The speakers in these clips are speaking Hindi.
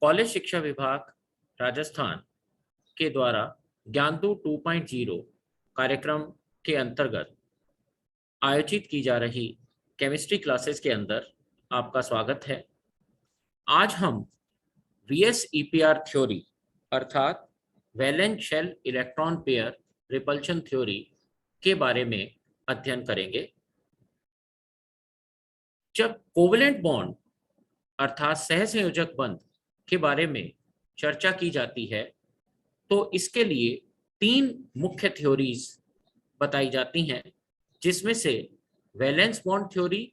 कॉलेज शिक्षा विभाग राजस्थान के द्वारा ज्ञानदू 2.0 कार्यक्रम के अंतर्गत आयोजित की जा रही केमिस्ट्री क्लासेस के अंदर आपका स्वागत है। आज हम VSEPR थ्योरी अर्थात valence shell electron pair repulsion theory के बारे में अध्ययन करेंगे। जब कोवेलेंट बॉन्ड अर्थात सहसंयोजक बंध के बारे में चर्चा की जाती है तो इसके लिए तीन मुख्य थ्योरीज बताई जाती हैं, जिसमें से वैलेंस बॉन्ड थ्योरी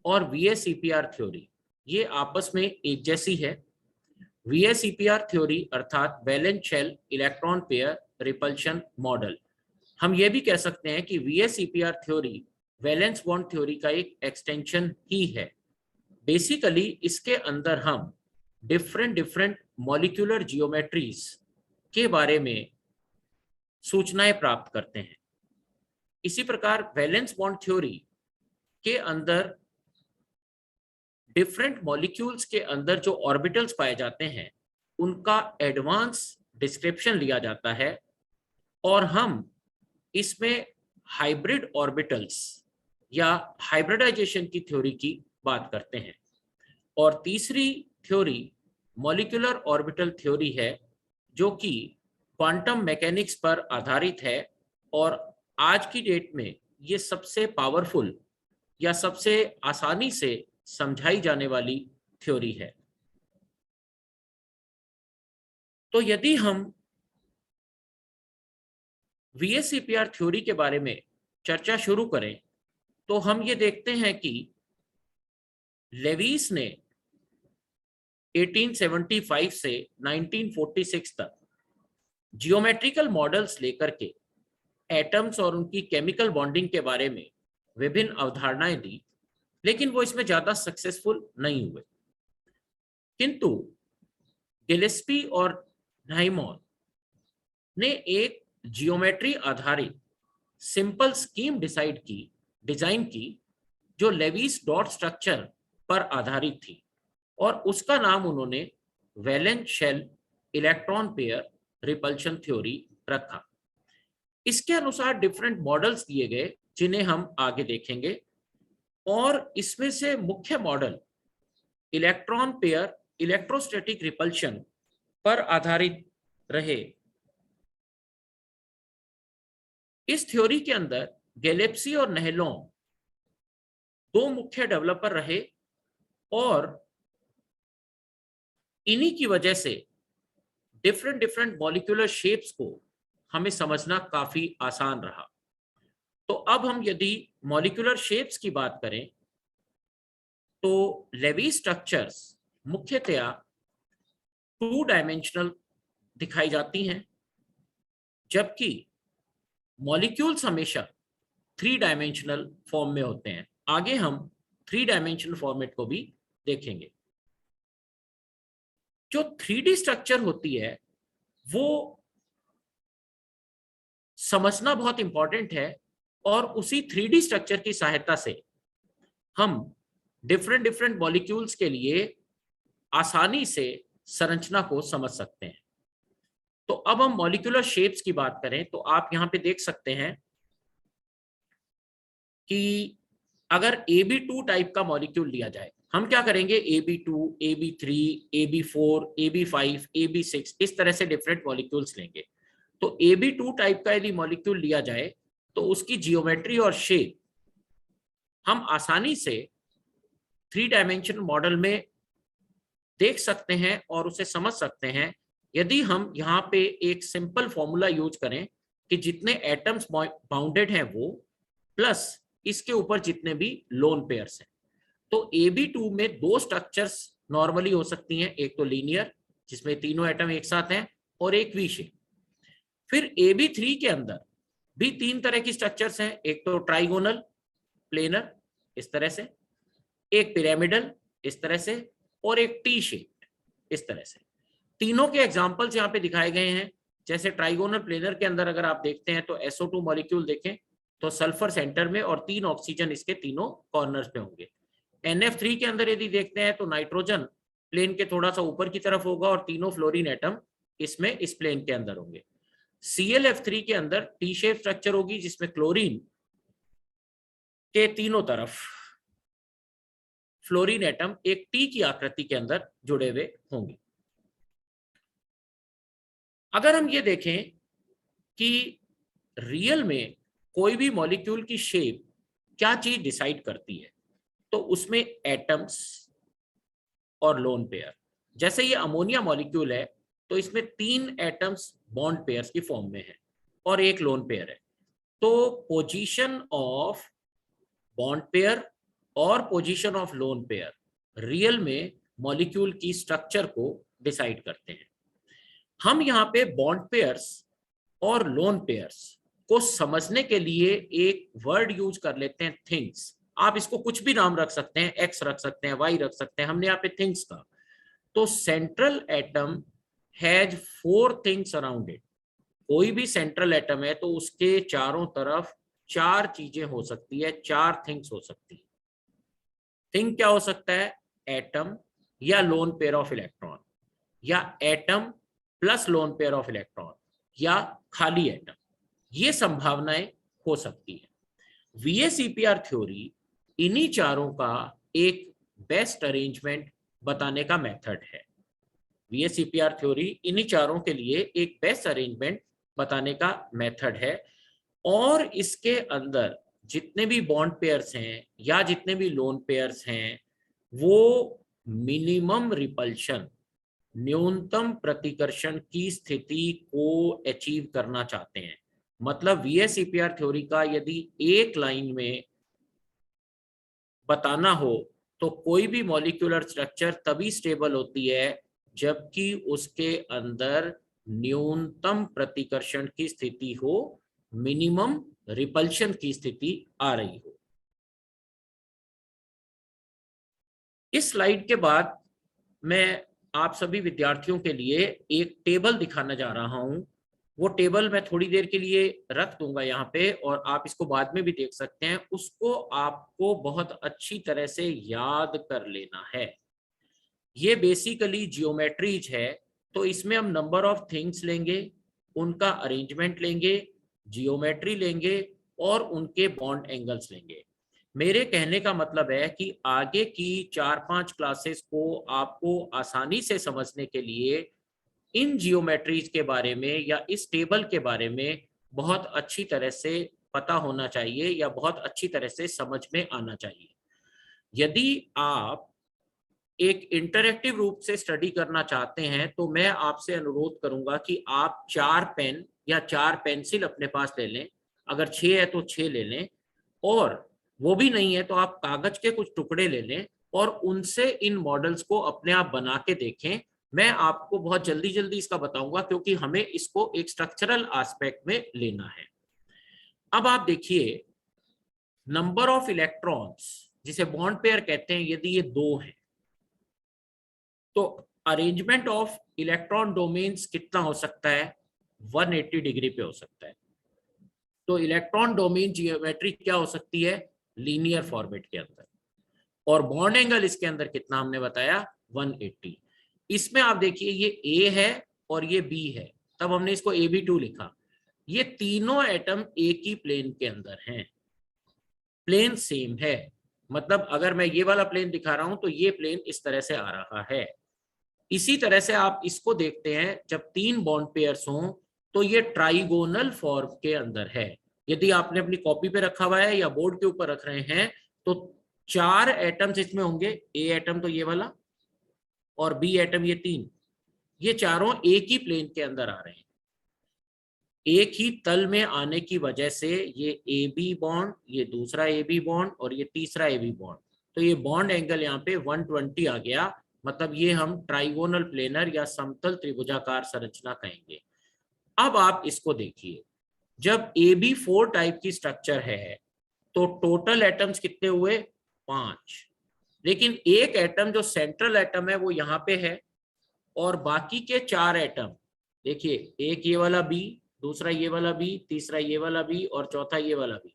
और VSEPR थ्योरी ये आपस में एक जैसी है। VSEPR थ्योरी अर्थात valence shell electron pair repulsion model, हम ये भी कह सकते हैं कि VSEPR theory valence bond theory का एक एक्सटेंशन ही है। बेसिकली इसके अंदर हम डिफरेंट मॉलिक्यूलर जियोमेट्रीज के बारे में सूचनाएं प्राप्त करते हैं। इसी प्रकार वैलेंस बॉन्ड थ्योरी के अंदर डिफरेंट मॉलिक्यूल्स के अंदर जो ऑर्बिटल्स पाए जाते हैं उनका एडवांस डिस्क्रिप्शन लिया जाता है और हम इसमें हाइब्रिड ऑर्बिटल्स या हाइब्रिडाइजेशन की थ्योरी की बात करते हैं। और तीसरी थ्योरी मॉलिक्यूलर ऑर्बिटल थ्योरी है, जो कि क्वांटम मैकेनिक्स पर आधारित है और आज की डेट में ये सबसे पावरफुल या सबसे आसानी से समझाई जाने वाली थ्योरी है। तो यदि हम VSEPR थ्योरी के बारे में चर्चा शुरू करें तो हम ये देखते हैं कि लेविस ने 1875 से 1946 तक जियोमेट्रिकल मॉडल्स लेकर के एटम्स और उनकी केमिकल बॉन्डिंग के बारे में विभिन्न अवधारणाएं दी, लेकिन वो इसमें ज्यादा सक्सेसफुल नहीं हुए। किंतु गिलेस्पी और नाइमॉन ने एक जियोमेट्री आधारित सिंपल स्कीम डिजाइन की जो लेविस डॉट स्ट्रक्चर पर आधारित थी और उसका नाम उन्होंने valence shell electron pair repulsion theory रखा। इसके अनुसार डिफरेंट मॉडल्स दिए गए जिन्हें हम आगे देखेंगे और इसमें से मुख्य model electron pair electrostatic repulsion पर आधारित रहे। इस थ्योरी के अंदर गैलेप्सी और नेहलोम दो मुख्य डेवलपर रहे और इन्हीं की वजह से डिफरेंट मॉलिक्यूलर शेप्स को हमें समझना काफी आसान रहा। तो अब हम यदि मॉलिक्यूलर शेप्स की बात करें तो लेविस स्ट्रक्चर्स मुख्यतया 2 डायमेंशनल दिखाई जाती हैं, जबकि मॉलिक्यूल्स हमेशा 3 डायमेंशनल फॉर्म में होते हैं। आगे हम 3 डायमेंशनल फॉर्मेट को भी देखेंगे। जो 3D स्ट्रक्चर होती है वो समझना बहुत इंपॉर्टेंट है और उसी 3D स्ट्रक्चर की सहायता से हम डिफरेंट मॉलिक्यूल्स के लिए आसानी से संरचना को समझ सकते हैं। तो अब हम मॉलिक्यूलर शेप्स की बात करें तो आप यहां पे देख सकते हैं कि अगर AB2 टाइप का मॉलिक्यूल लिया जाए, हम क्या करेंगे, AB2, AB3, AB4, AB5, AB6 इस तरह से डिफरेंट मॉलिक्यूल्स लेंगे। तो AB2 टाइप का यदि मॉलिक्यूल लिया जाए तो उसकी जियोमेट्री और शेप हम आसानी से 3 डायमेंशनल मॉडल में देख सकते हैं और उसे समझ सकते हैं यदि हम यहाँ पे एक सिंपल फॉर्मूला यूज करें कि जितने एटम्स बाउंडेड हैं वो प्लस इसके ऊपर जितने भी लोन पेयर्स हैं। तो AB2 में 2 स्ट्रक्चर्स नॉर्मली हो सकती हैं, एक तो लीनियर जिसमें तीनों एटम एक साथ हैं और एक वी शेप। फिर AB3 के अंदर भी 3 तरह की स्ट्रक्चर्स हैं, एक तो ट्राइगोनल प्लेनर इस तरह से, एक पिरामिडल इस तरह से और एक टी शेप इस तरह से। तीनों के एग्जांपल्स यहाँ पे दिखाए गए हैं। जैसे ट्राइगोनल प्लेनर के अंदर अगर आप देखते हैं तो SO2 मॉलिक्यूल देखें तो सल्फर सेंटर में और 3 ऑक्सीजन इसके तीनों कॉर्नर्स पे होंगे। NF3 के अंदर यदि देखते हैं तो नाइट्रोजन प्लेन के थोड़ा सा ऊपर की तरफ होगा और तीनों फ्लोरीन एटम इसमें इस प्लेन के अंदर होंगे। ClF3 के अंदर टी शेप स्ट्रक्चर होगी जिसमें क्लोरीन के तीनों तरफ फ्लोरीन एटम एक टी की आकृति के अंदर जुड़े हुए होंगे। अगर हम ये देखें कि रियल में कोई भी मॉलिक्यूल की शेप क्या चीज डिसाइड करती है, तो उसमें एटम्स और लोन पेयर। जैसे ये अमोनिया मॉलिक्यूल है तो इसमें 3 एटम्स बॉन्ड पेयर्स की फॉर्म में है और एक लोन पेयर है। तो पोजीशन ऑफ बॉन्ड पेयर और position of lone pair real में मॉलिक्यूल की स्ट्रक्चर को डिसाइड करते हैं। हम यहाँ पे बॉन्ड पेयर्स और लोन पेयर्स को समझने के लिए एक वर्ड यूज कर लेते हैं, थिंग्स। आप इसको कुछ भी नाम रख सकते हैं, एक्स रख सकते हैं, वाई रख सकते हैं, हमने यहाँ पे थिंग्स का। तो central atom has 4 things around it. कोई भी सेंट्रल एटम है तो उसके चारों तरफ 4 चीजें हो सकती है, 4 थिंग्स हो सकती है। थिंग क्या हो सकता है? एटम या लोन पेयर ऑफ इलेक्ट्रॉन, या atom plus lone pair of electron, या खाली एटम। ये संभावनाएं हो सकती है। VACPR थ्योरी इन्हीं चारों का एक बेस्ट अरेंजमेंट बताने का मेथड है। VACPR थ्योरी इन्हीं चारों के लिए एक बेस्ट अरेंजमेंट बताने का मेथड है। और इसके अंदर जितने भी बॉन्ड पेयर्स हैं या जितने भी लोन पेयर्स हैं वो मिनिमम रिपल्शन, न्यूनतम प्रतिकर्षण की स्थिति को अचीव करना चाहते हैं। मतलब VACPR थ्योरी का यदि एक लाइन में बताना हो तो कोई भी मॉलिक्यूलर स्ट्रक्चर तभी स्टेबल होती है जबकि उसके अंदर न्यूनतम प्रतिकर्षण की स्थिति हो, मिनिमम रिपल्शन की स्थिति आ रही हो। इस स्लाइड के बाद मैं आप सभी विद्यार्थियों के लिए एक टेबल दिखाने जा रहा हूं। वो टेबल मैं थोड़ी देर के लिए रख दूंगा यहाँ पे और आप इसको बाद में भी देख सकते हैं। उसको आपको बहुत अच्छी तरह से याद कर लेना है। ये बेसिकली जियोमेट्रीज है, तो इसमें हम नंबर ऑफ थिंग्स लेंगे, उनका अरेंजमेंट लेंगे, जियोमेट्री लेंगे और उनके बॉन्ड एंगल्स लेंगे। मेरे कहने का मतलब है कि आगे की 4-5 क्लासेस को आपको आसानी से समझने के लिए इन जियोमेट्रीज के बारे में या इस टेबल के बारे में बहुत अच्छी तरह से पता होना चाहिए या बहुत अच्छी तरह से समझ में आना चाहिए। यदि आप एक इंटरैक्टिव रूप से स्टडी करना चाहते हैं तो मैं आपसे अनुरोध करूंगा कि आप 4 पेन या 4 पेंसिल अपने पास ले लें। अगर 6 है तो 6 ले लें, और वो भी नहीं है तो आप कागज के कुछ टुकड़े ले लें और उनसे इन मॉडल्स को अपने आप बना के देखें। मैं आपको बहुत जल्दी जल्दी इसका बताऊंगा क्योंकि हमें इसको एक स्ट्रक्चरल एस्पेक्ट में लेना है। अब आप देखिए, नंबर ऑफ इलेक्ट्रॉन्स जिसे बॉन्ड पेयर कहते हैं, यदि ये 2 है तो अरेंजमेंट ऑफ इलेक्ट्रॉन डोमेन्स कितना हो सकता है? 180 डिग्री पे हो सकता है। तो इलेक्ट्रॉन डोमेन जियोमेट्री क्या हो सकती है? लीनियर फॉर्मेट के अंदर। और बॉन्ड एंगल इसके अंदर कितना हमने बताया? 180। इसमें आप देखिए ये A है और ये B है, तब हमने इसको AB2 लिखा। ये तीनों एटम एक ही प्लेन के अंदर हैं, प्लेन सेम है। मतलब अगर मैं ये वाला प्लेन दिखा रहा हूं तो ये प्लेन इस तरह से आ रहा है। इसी तरह से आप इसको देखते हैं, जब 3 बॉन्ड पेयर्स हों तो ये ट्राइगोनल फॉर्म के अंदर है। यदि आपने अपनी कॉपी पे रखा हुआ है या बोर्ड के ऊपर रख रहे हैं तो 4 एटम्स इसमें होंगे। A एटम तो ये वाला, और B एटम ये 3, ये चारों एक ही प्लेन के अंदर आ रहे हैं। एक ही तल में आने की वजह से ये AB बॉन्ड, ये दूसरा AB बॉन्ड और ये तीसरा AB बॉन्ड, तो ये बॉन्ड एंगल यहाँ पे 120 आ गया। मतलब ये हम ट्राइगोनल प्लेनर या समतल त्रिभुजाकार संरचना कहेंगे। अब आप इसको देखिए, जब AB4 टाइप की स्ट्रक्चर है तो टोटल एटम्स कितने हुए? 5। लेकिन एक एटम जो सेंट्रल एटम है वो यहाँ पे है और बाकी के 4 एटम देखिए, एक ये वाला B, दूसरा ये वाला B, तीसरा ये वाला B और चौथा ये वाला B।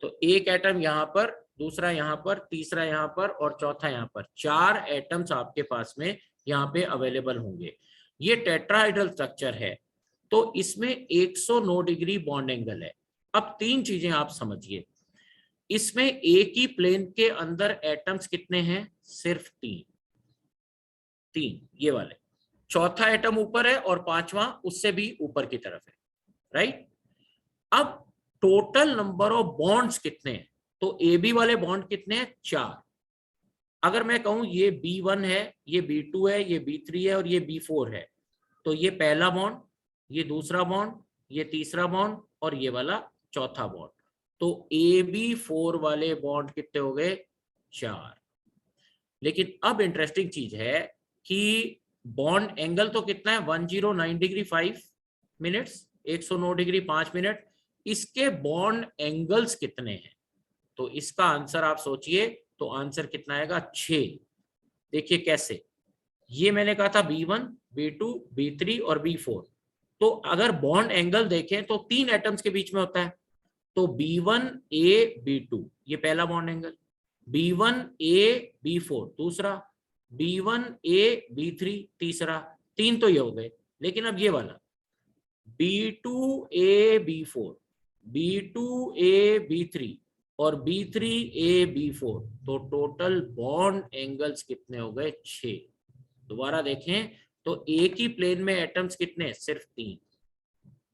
तो एक एटम यहाँ पर, दूसरा यहाँ पर, तीसरा यहाँ पर और चौथा यहाँ पर। 4 एटम्स आपके पास में यहाँ पे अवेलेबल होंगे। ये टेट्राहाइड्रल स्ट्रक्चर है तो इसमें 109 डिग्री बॉन्ड एंगल है। अब तीन चीजें आप समझिए, इसमें एक ही प्लेन के अंदर एटम्स कितने हैं? सिर्फ तीन, ये वाले। चौथा एटम ऊपर है और पांचवा उससे भी ऊपर की तरफ है, राइट। अब टोटल नंबर ऑफ बॉन्ड्स कितने हैं? तो ए बी वाले बॉन्ड कितने हैं? 4। अगर मैं कहूं ये B1 है, ये B2 है, ये B3 है और ये B4 है, तो ये पहला बॉन्ड, ये दूसरा बॉन्ड, ये तीसरा बॉन्ड और ये वाला चौथा बॉन्ड। तो AB4 वाले बॉन्ड कितने हो गए? 4। लेकिन अब इंटरेस्टिंग चीज है कि बॉन्ड एंगल तो कितना है? 109 डिग्री 5 मिनट्स, 109 डिग्री 5 मिनट। इसके बॉन्ड एंगल्स कितने हैं? तो इसका आंसर आप सोचिए, तो आंसर कितना आएगा? 6। देखिए कैसे, ये मैंने कहा था B1, B2, B3 और B4। तो अगर बॉन्ड एंगल देखें तो तीन एटम्स के बीच में होता है, तो B1A B2 ये पहला बॉन्ड एंगल, B1A B4 दूसरा, B1A B3 तीसरा। तीन तो ये हो गए। लेकिन अब ये वाला B2A B4, B2A B3 और B3A B4, तो टोटल बॉन्ड एंगल्स कितने हो गए? 6। दोबारा देखें तो एक ही प्लेन में एटम्स कितने? सिर्फ 3।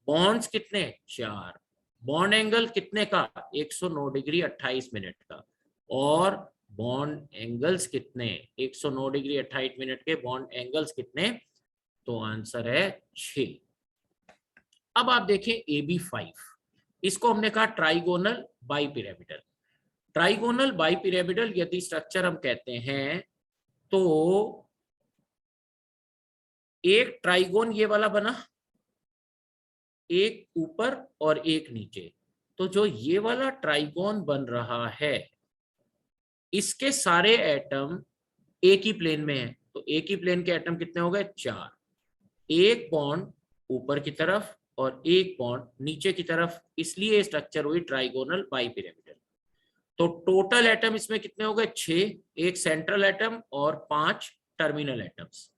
बॉन्ड्स कितने? 4। बॉन्ड एंगल कितने का? 109 डिग्री 28 मिनट का। और बॉन्ड एंगल्स कितने? 109 डिग्री 28 मिनट के बॉन्ड एंगल्स कितने? तो आंसर है 6। अब आप देखें AB5, इसको हमने कहा ट्राइगोनल बाइपिरामिडल। ट्राइगोनल बाइपिरामिडल यदि स्ट्रक्चर हम कहते हैं तो एक ट्राइगोन ये वाला बना, एक ऊपर और एक नीचे। तो जो ये वाला ट्राइगोन बन रहा है, इसके सारे एटम एक ही प्लेन में है। तो एक ही प्लेन के एटम कितने हो गए? 4। एक बॉन्ड ऊपर की तरफ और एक बॉन्ड नीचे की तरफ, इसलिए स्ट्रक्चर हुई ट्राइगोनल बाइपिरामिडल। तो टोटल एटम इसमें कितने हो गए? 6, एक सेंट्रल एटम और 5 टर्मिनल एटम्स।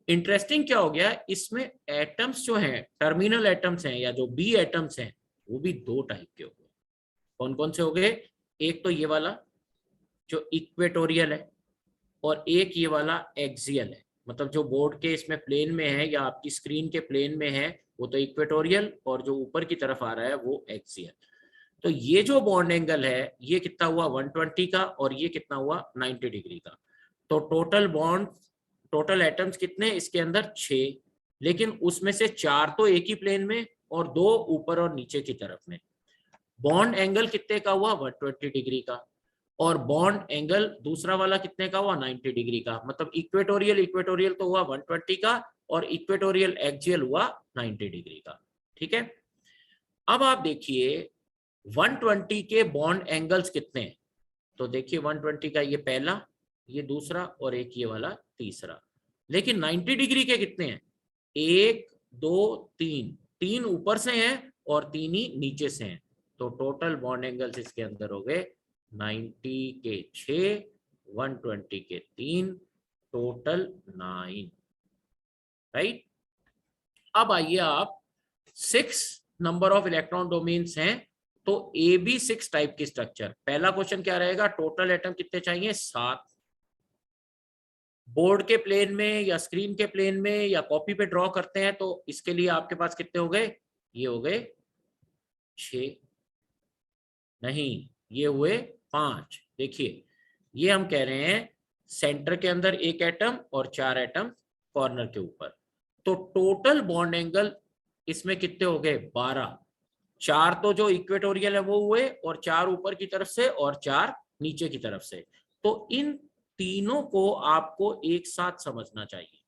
इंटरेस्टिंग क्या हो गया, इसमें एटम्स जो हैं, टर्मिनल एटम्स हैं या जो बी एटम्स हैं, वो भी दो टाइप के हो गए। कौन कौन से हो गए? एक तो ये वाला जो इक्वेटोरियल है और एक ये वाला एक्सियल है। मतलब जो बोर्ड के इसमें प्लेन में है या आपकी स्क्रीन के प्लेन में है वो तो इक्वेटोरियल, और जो ऊपर की तरफ आ रहा है वो एक्सियल। तो ये जो बॉन्ड एंगल है ये कितना हुआ? 120 का, और ये कितना हुआ? 90 डिग्री का। तो टोटल बॉन्ड, टोटल एटम्स कितने इसके अंदर? 6। लेकिन उसमें से 4 तो एक ही प्लेन में और 2 ऊपर और नीचे की तरफ में। बॉन्ड एंगल कितने का हुआ? 120 डिग्री का। और बॉन्ड एंगल दूसरा वाला कितने का हुआ? 90 डिग्री का। मतलब इक्वेटोरियल इक्वेटोरियल तो हुआ 120 का और इक्वेटोरियल एक्सियल हुआ 90 डिग्री का। ठीक है। अब आप देखिए 120 के बॉन्ड एंगल्स कितने हैं? तो देखिए 120 का ये पहला, ये दूसरा और एक ये वाला तीसरा। लेकिन 90 डिग्री के कितने हैं? 1 2 3, 3 ऊपर से हैं और 3 ही नीचे से हैं। तो टोटल बॉन्ड एंगल्स इसके अंदर हो गए 90 के 6, 120 के 3, टोटल 9, राइट। अब आइए आप 6 नंबर ऑफ इलेक्ट्रॉन डोमेन्स हैं, तो AB6 टाइप की स्ट्रक्चर। पहला क्वेश्चन क्या रहेगा? टोटल एटम कितने चाहिए? 7। बोर्ड के प्लेन में या स्क्रीन के प्लेन में या कॉपी पे ड्रॉ करते हैं तो इसके लिए आपके पास कितने हो गए? ये हो गए 6, नहीं ये हुए 5। देखिए ये हम कह रहे हैं सेंटर के अंदर एक एटम और 4 एटम कॉर्नर के ऊपर। तो टोटल बॉन्ड एंगल इसमें कितने हो गए? 12। 4 तो जो इक्वेटोरियल है वो हुए और 4 ऊपर की तरफ से और 4 नीचे की तरफ से। तो इन तीनों को आपको एक साथ समझना चाहिए।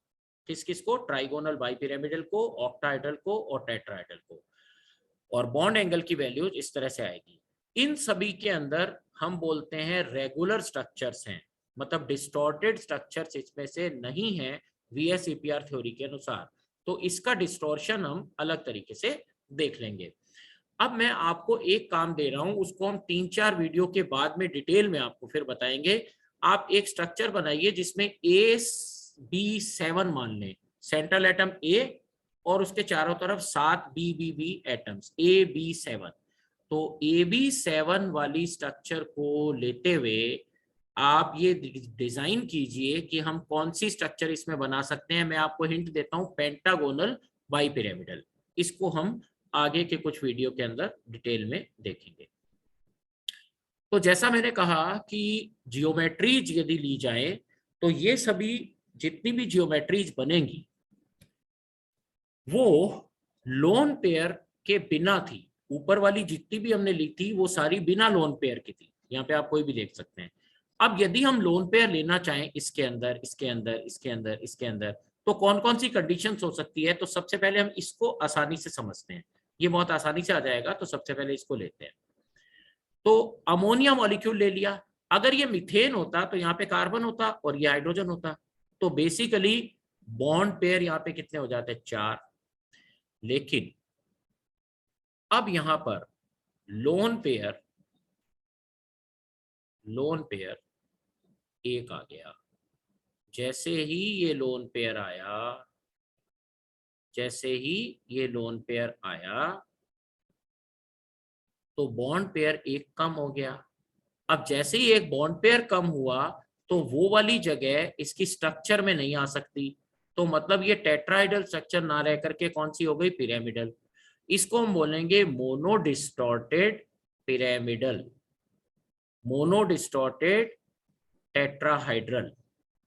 किस किस को? ट्राइगोनल बाइपिरामिडल को, ऑक्टाहेड्रल को और टेट्राहेड्रल को। और बॉन्ड एंगल की वैल्यूज इस तरह से आएगी। इन सभी के अंदर हम बोलते हैं रेगुलर स्ट्रक्चर्स हैं, मतलब डिस्टॉर्टेड स्ट्रक्चर्स इसमें से नहीं है VSEPR थ्योरी के अनुसार। तो इसका डिस्टॉर्शन हम अलग तरीके से देख लेंगे। अब मैं आपको एक काम दे रहा हूं, उसको हम 3-4 वीडियो के बाद में डिटेल में आपको फिर बताएंगे। आप एक स्ट्रक्चर बनाइए जिसमें B7 मान लें, सेंट्रल एटम A और उसके चारों तरफ 7 BBB एटम्स, AB7। तो AB7 वाली स्ट्रक्चर को लेते हुए आप ये डिजाइन कीजिए कि हम कौन सी स्ट्रक्चर इसमें बना सकते हैं। मैं आपको हिंट देता हूं, पेंटागोनल बाइपिरामिडल। इसको हम आगे के कुछ वीडियो के अंदर डिटेल में देखेंगे। तो जैसा मैंने कहा कि जियोमेट्रीज यदि ली जाए तो ये सभी जितनी भी जियोमेट्रीज बनेंगी वो लोन पेयर के बिना थी। ऊपर वाली जितनी भी हमने ली थी वो सारी बिना लोन पेयर की थी, यहाँ पे आप कोई भी देख सकते हैं। अब यदि हम लोन पेयर लेना चाहें इसके अंदर, इसके अंदर, इसके अंदर, इसके अंदर, तो कौन कौन सी कंडीशंस हो सकती है। तो सबसे पहले हम इसको आसानी से समझते हैं, ये बहुत आसानी से आ जाएगा। तो सबसे पहले इसको लेते हैं। तो अमोनिया मॉलिक्यूल ले लिया, अगर ये मीथेन होता तो यहाँ पे कार्बन होता और ये हाइड्रोजन होता। तो बेसिकली बॉन्ड पेयर यहाँ पे कितने हो जाते हैं, 4। लेकिन अब यहां पर लोन पेयर एक आ गया। जैसे ही ये लोन पेयर आया, जैसे ही ये लोन पेयर आया तो बॉन्ड पेयर एक कम हो गया। अब जैसे ही एक बॉन्ड पेयर कम हुआ तो वो वाली जगह इसकी स्ट्रक्चर में नहीं आ सकती। तो मतलब ये टेट्राइडल स्ट्रक्चर ना रह करके कौन सी हो गई, पिरामिडल। इसको हम बोलेंगे monodistorted pyramidal, monodistorted tetrahedral.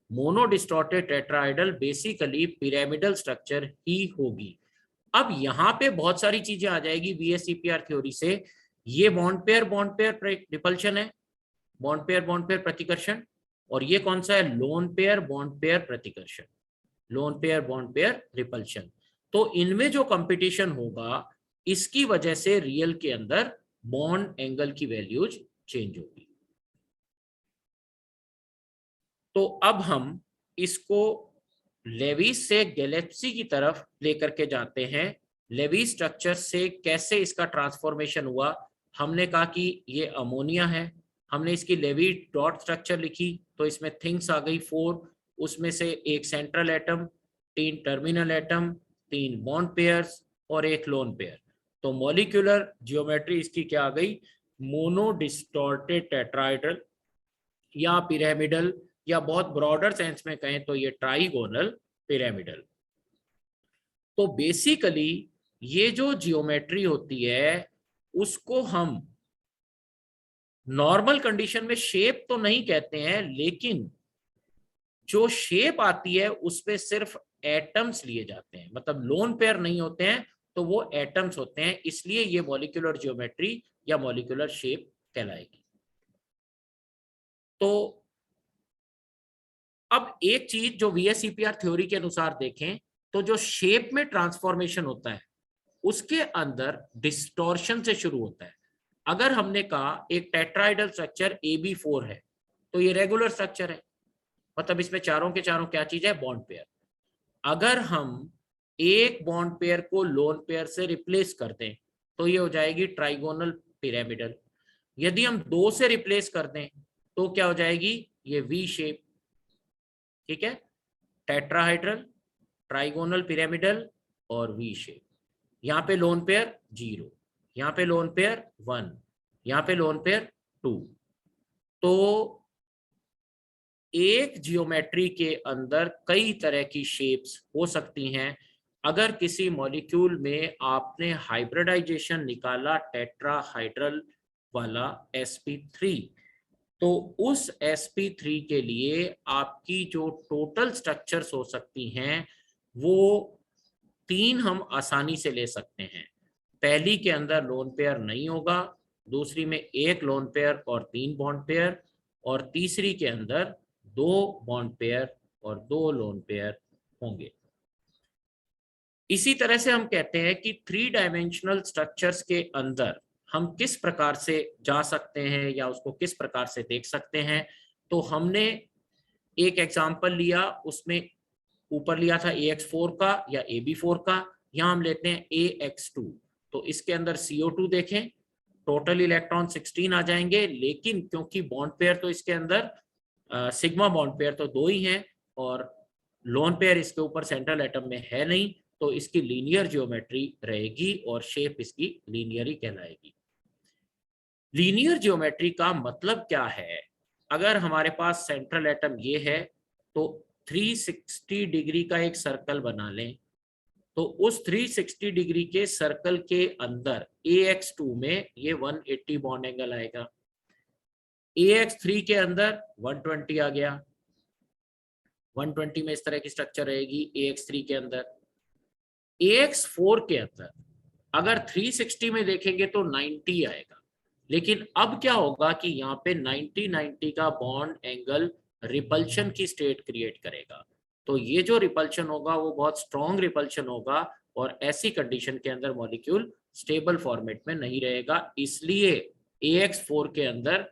Monodistorted tetrahedral basically pyramidal structure ही होगी। अब यहाँ पे बहुत सारी चीजें आ जाएगी VSEPR थ्योरी से। ये बॉन्ड पेयर रिपल्शन है, बॉन्ड पेयर प्रतिकर्षण। और ये कौन सा है, लोन पेयर बॉन्ड पेयर प्रतिकर्षण, lone pair bond pair repulsion. तो इनमें जो कंपटीशन होगा इसकी वजह से रियल के अंदर बॉन्ड एंगल की वैल्यूज चेंज होगी। तो अब हम इसको लेविस से गैलेक्सी की तरफ लेकर के जाते हैं। लेविस स्ट्रक्चर से कैसे इसका ट्रांसफॉर्मेशन हुआ। हमने कहा कि ये अमोनिया है, हमने इसकी लेवी डॉट स्ट्रक्चर लिखी तो इसमें थिंग्स आ गई 4। उसमें से एक central atom, 3 terminal atom, 3 bond pairs और एक लोन पेयर। तो मॉलिक्यूलर जियोमेट्री इसकी क्या आ गई, मोनोडिस्टॉर्टेड टेट्राहेड्रल या पिरामिडल, या बहुत ब्रॉडर सेंस में कहें तो ये ट्राइगोनल पिरामिडल। तो बेसिकली ये जो जियोमेट्री होती है उसको हम नॉर्मल कंडीशन में शेप तो नहीं कहते हैं, लेकिन जो शेप आती है उसमें सिर्फ एटम्स लिए जाते हैं, मतलब लोन पेयर नहीं होते हैं तो वो एटम्स होते हैं, इसलिए ये मॉलिक्यूलर जियोमेट्री या मॉलिक्यूलर शेप कहलाएगी। तो अब एक चीज जो VSEPR थ्योरी के अनुसार देखें तो जो शेप में ट्रांसफॉर्मेशन होता है उसके अंदर डिस्टॉर्शन से शुरू होता है। अगर हमने कहा एक टेट्राइडल स्ट्रक्चर AB4 है तो ये रेगुलर स्ट्रक्चर है, मतलब इसमें चारों के चारों क्या चीज है, बॉन्ड पेयर। अगर हम एक बॉन्ड पेयर को लोन पेयर से रिप्लेस कर दें तो ये हो जाएगी ट्राइगोनल पिरामिडल। यदि हम 2 से रिप्लेस कर दें तो क्या हो जाएगी, ये V शेप। ठीक है, टेट्राहाइड्रल, ट्राइगोनल पिरामिडल और V शेप। यहाँ पे लोन पेयर 0, यहाँ पे लोन पेयर 1, यहाँ पे लोन पेयर 2। तो एक जियोमेट्री के अंदर कई तरह की शेप्स हो सकती हैं। अगर किसी मॉलिक्यूल में आपने हाइब्रिडाइजेशन निकाला टेट्राहाइड्रल वाला sp3, तो उस sp3 के लिए आपकी जो टोटल स्ट्रक्चर्स हो सकती हैं वो 3 हम आसानी से ले सकते हैं। पहली के अंदर लोन पेयर नहीं होगा, दूसरी में एक लोन पेयर और 3 बॉन्ड पेयर, और तीसरी के अंदर 2 बॉन्ड पेयर और 2 लोन पेयर होंगे। इसी तरह से हम कहते हैं कि 3 डायमेंशनल स्ट्रक्चर्स के अंदर हम किस प्रकार से जा सकते हैं या उसको किस प्रकार से देख सकते हैं। तो हमने एक एग्जांपल लिया, उसमें ऊपर लिया था AX4 का या AB4 का, यहाँ हम लेते हैं AX2। तो इसके अंदर CO2 देखें, टोटल इलेक्ट्रॉन 16 आ जाएंगे, लेकिन क्योंकि बॉन्ड पेयर तो इसके अंदर सिग्मा बॉन्ड पेयर तो 2 ही हैं और लोन पेयर इसके ऊपर सेंट्रल एटम में है नहीं, तो इसकी लीनियर ज्योमेट्री रहेगी और शेप इसकी लीनियर ही कहलाएगी। लीनियर ज्योमेट्री का मतलब क्या है? अगर हमारे पास सेंट्रल एटम ये है तो 360 डिग्री का एक सर्कल बना लें, तो उस 360 डिग्री के सर्कल के अंदर AX2 में ये 180 बॉन्ड एंगल आएगा, AX3 के अंदर 120 आ गया, 120 में इस तरह की स्ट्रक्चर रहेगी AX3 के अंदर। AX4 के अंदर अगर 360 में देखेंगे तो 90 आएगा, लेकिन अब क्या होगा कि यहाँ पे 90-90 का बॉन्ड एंगल रिपल्शन की स्टेट क्रिएट करेगा, तो ये जो रिपल्शन होगा वो बहुत स्ट्रॉन्ग रिपल्शन होगा और ऐसी कंडीशन के अंदर मॉलिक्यूल स्टेबल फॉर्मेट में नहीं रहेगा। इसलिए AX4 के अंदर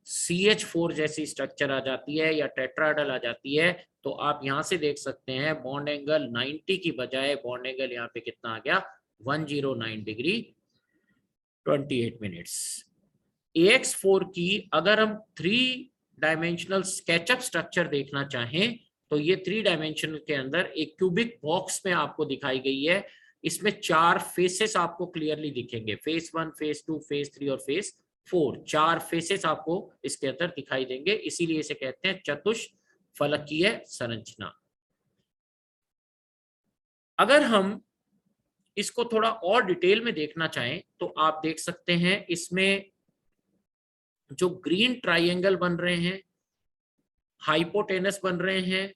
CH4 जैसी स्ट्रक्चर आ जाती है या टेट्राहेड्रल आ जाती है। तो आप यहां से देख सकते हैं बॉन्ड एंगल 90 की बजाय बॉन्ड एंगल यहाँ पे कितना आ गया, 109 डिग्री 28 मिनट्स। AX4 की अगर हम 3 डायमेंशनल स्केचअप स्ट्रक्चर देखना चाहें तो ये 3 डायमेंशनल के अंदर एक क्यूबिक बॉक्स में आपको दिखाई गई है। इसमें 4 फेसेस आपको क्लियरली दिखेंगे, फेस 1, फेस 2, फेस 3 और फेस 4, 4 फेसेस आपको इसके अंदर दिखाई देंगे, इसीलिए इसे कहते हैं चतुष्फलकीय संरचना। अगर हम इसको थोड़ा और डिटेल में देखना चाहें तो आप देख सकते हैं इसमें जो ग्रीन ट्राइंगल बन रहे हैं, हाइपोटेनस बन रहे हैं,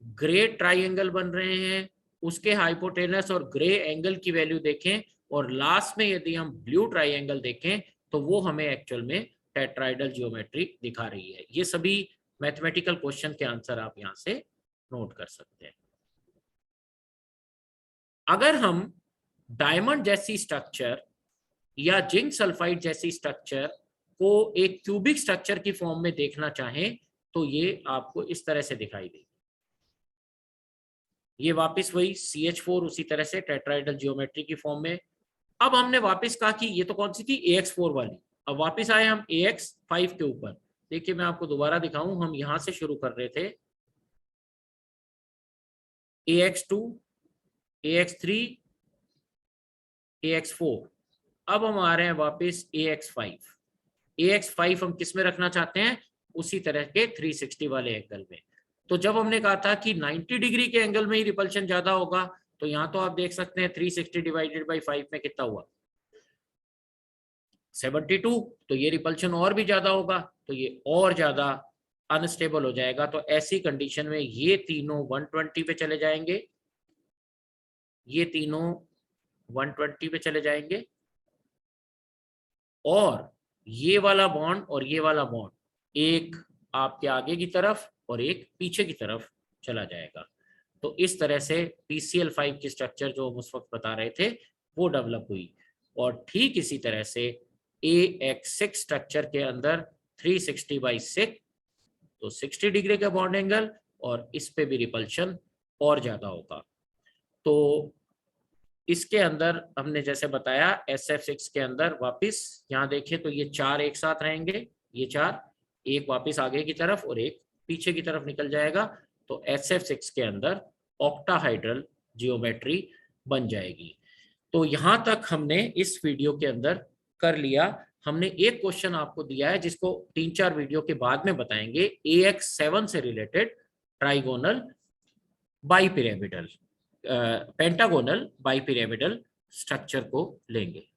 ग्रे ट्राइंगल बन रहे हैं, उसके हाइपोटेनस और ग्रे एंगल की वैल्यू देखें और लास्ट में यदि हम ब्लू ट्राइंगल देखें तो वो हमें एक्चुअल में टेट्राइडल जियोमेट्री दिखा रही है। ये सभी मैथमेटिकल क्वेश्चन के आंसर आप यहां से नोट कर सकते हैं। अगर हम डायमंड जैसी स्ट्रक्चर या जिंक सल्फाइड जैसी स्ट्रक्चर को एक क्यूबिक स्ट्रक्चर की फॉर्म में देखना चाहें तो ये आपको इस तरह से दिखाई देगी। ये वापस वही CH4 उसी तरह से टेट्राइडल जियोमेट्री की फॉर्म में। अब हमने वापस कहा कि ये तो कौन सी थी, AX4 वाली। अब वापस आए हम AX5 के ऊपर। देखिए मैं आपको दोबारा दिखाऊं, हम यहां से शुरू कर रहे थे AX2, AX3, AX4, अब हम आ रहे हैं वापस AX5। AX5 हम किस में रखना चाहते हैं, उसी तरह के 360 वाले एंगल में। तो जब हमने कहा था कि 90 डिग्री के एंगल में ही रिपल्शन ज्यादा होगा, तो यहां तो आप देख सकते हैं 360 डिवाइडेड बाई 5 में कितना हुआ, 72। तो ये रिपल्शन और भी ज्यादा होगा, तो ये और ज्यादा अनस्टेबल हो जाएगा। तो ऐसी कंडीशन में ये तीनों 120 पे चले जाएंगे, ये तीनों 120 पे चले जाएंगे और ये वाला बॉन्ड और ये वाला बॉन्ड एक आपके आगे की तरफ और एक पीछे की तरफ चला जाएगा। तो इस तरह से PCl5 की स्ट्रक्चर जो हम उस वक्त बता रहे थे वो डेवलप हुई। और ठीक इसी तरह से AX6 स्ट्रक्चर के अंदर 360/6, तो 60 डिग्री का बॉन्ड एंगल और इस पे भी रिपल्शन और ज्यादा होगा। तो इसके अंदर हमने जैसे बताया SF6 के अंदर वापस यहाँ देखें तो ये 4 एक साथ रहेंगे, ये 4 एक वापस आगे की तरफ और एक पीछे की तरफ निकल जाएगा। तो SF6 के अंदर ऑक्टाहाइड्रल जियोमेट्री बन जाएगी। तो यहाँ तक हमने इस वीडियो के अंदर कर लिया। हमने एक क्वेश्चन आपको दिया है जिसको 3-4 वीडियो के बाद में बताएंगे, AX7 से related trigonal bipyramidal pentagonal bipyramidal structure को लेंगे।